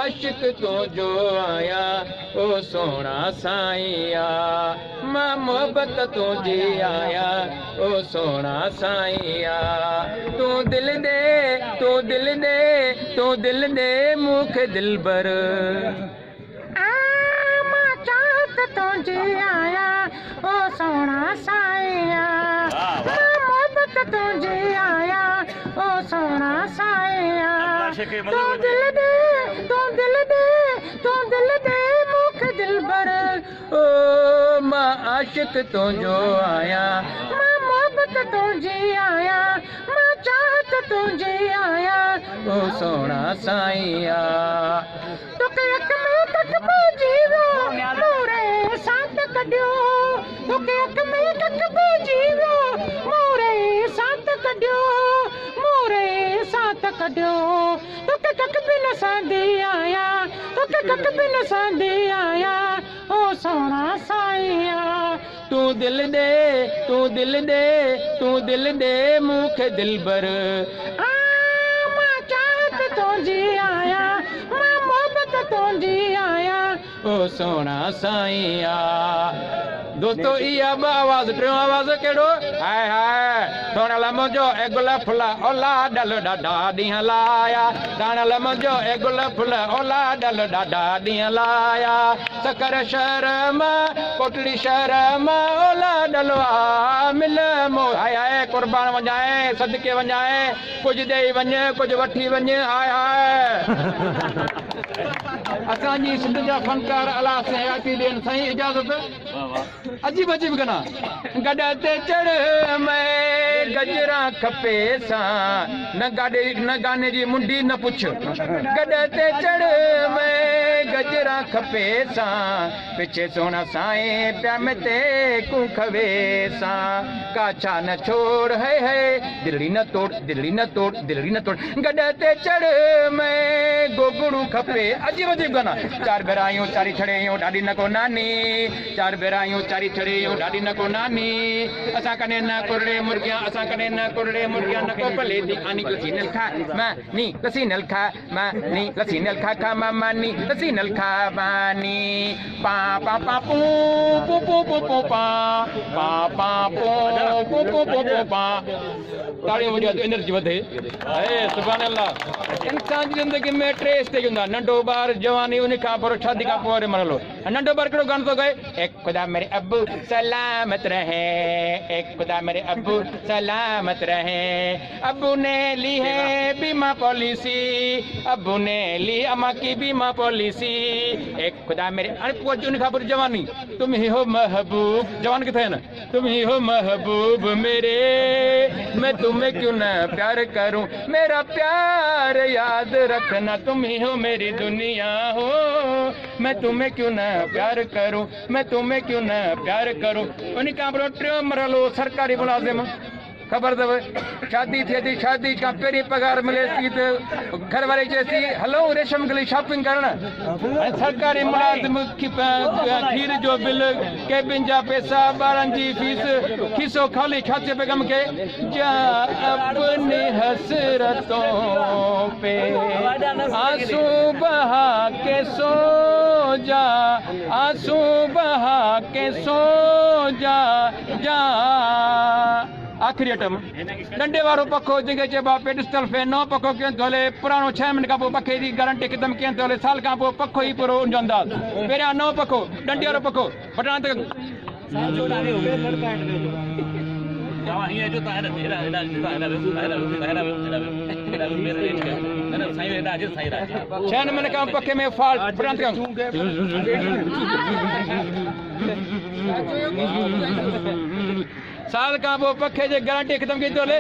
आशिक तो जो आया ओ सोना साईया मां मोहब्बत तो जी आया ओ सोना साईया तू दिल दे तू दिल दे तू दिल दे मुख दिलबर मां चाहत तो जी आया ओ सोना साईया मां मोहब्बत तो जी आया ओ सोना साईया तू दिल दे तू दिल दे तू दिल दे मुख दिलबर ओ मां आशिक तो जो आया मां मोहब्बत तो जी आया मां चाहत तो जी आया ओ सोना साईया तोके अख में तक पे जीवो मोरे साथ कढियो तोके अख में तक पे जीवो मोरे साथ कढियो मोरे साथ कढियो तोके कख भी न सांदी आया तोके कख भी न सांदी आया ओ सोना साईया तू दिल दे तू दिल दे तू दिल दे मुख दिलबर मां चाहत तो जी आया मां मोहब्बत तो जी आया ओ सोना साईया दोस्तों इहा ॿ आवाज़ टियों आवाज़ कहिड़ो हाय हाय सोनल मुंहिंजो ए गुल फुल ओला डल ॾाढा ॾींहं लाया दानल मुंहिंजो ए गुल फुल ओला डल ॾाढा ॾींहं लाया सकर शर्म कोटली शर्म ओला डलवा मिल मो हाय हाय कुर्बान वञाए सदके वञाए कुझु ॾेई वञे कुझु वठी वञे हाय हाय असांजी सिंध जा फनकार अला से हयाती ॾियनि साईं इजाज़त अजीब अजीब गाना गॾ ते चढ़ मैं गजरा खपे सां न गाने जी मुंडी न पुछ गॾ ते चढ़ मैं गजरा खपे सां पिछे सोना साईं प्या में ते कुखवे सां काछा न छोड़ है दिल्ली न तोड़ दिल्ली न तोड़ दिल्ली न तोड़ गॾ ते चढ़ मैं गोगड़ू खपे अजीब अजीब गाना चार भेरायूं चारी छड़ेयूं ॾाढी न को नानी चार भेरायूं चारी छड़ेयूं ॾाढी न को नानी असां कॾहिं न कुरड़े मुर्गियां असां कॾहिं न कुरड़े मुर्गियां न को भले दी आनी लसी नल खा मानी लसी नल खा मानी लसी नल खा खा मानी लसी नल खा मानी पा पा पा पू पू पू पू पू पा पा पा पू पू पू पू पू पा ताड़ियूं वॼो त एनर्जी वधे हे सुभान अल्लाह इंसान जी ज़िंदगी में टे स्टेज हूंदा नंढो ॿार जवानी उन खां पोइ शादी खां पोइ वरी मरलो नंढो ॿार कहिड़ो गानो थो ॻाए एक खुदा मेरे अब्बू सलामत रहे एक खुदा मेरे अब्बू सलामत रहे अब्बू ने ली है बीमा पॉलिसी अब्बू ने ली अम्मा की बीमा पॉलिसी एक खुदा मेरे उन खां पोइ जवानी तुम ही हो महबूब जवान किथे न तुम ही हो महबूब मेरे मैं तुम्हें क्यों न प्यार करूं मेरा प्यार याद रखना तुम ही हो मेरी दुनिया हो मैं तुम्हें क्यों न प्यार करूं मैं तुम्हें क्यों न प्यार करूं उन खां पोइ टियों मरहलो सरकारी मुलाज़िम ख़बर अथव शादी थिए थी शादी खां पहिरीं पघार मिले थी त घर वारी चए थी हलो रेशम गली शॉपिंग करण सरकारी मुलाज़िम खीर जो बिल केबिन जा पैसा ॿारनि जी फीस खीसो ख़ाली छा चए पे कम के जा अपनी हसरतों पे आंसू बहा के सो जा आंसू बहा के सो जा जा आखिरी आइटम डंडे वारो पखो जंहिंखे चइबो आहे पेडिस्टल फैन नओं पखो कीअं थो हले पुराणो 6 मिंट खां पोइ पखे जी गारंटी ख़तमु कीअं थो हले साल खां पोइ पखो ई पूरो उन जो अंदाज़ पहिरियां नओं पखो डंडे वारो पखो बटण ते छहनि मिनट खां पखे में फॉल्ट बटण ते साल खां पोइ पखे जी गारंटी ख़तमु कई थो हले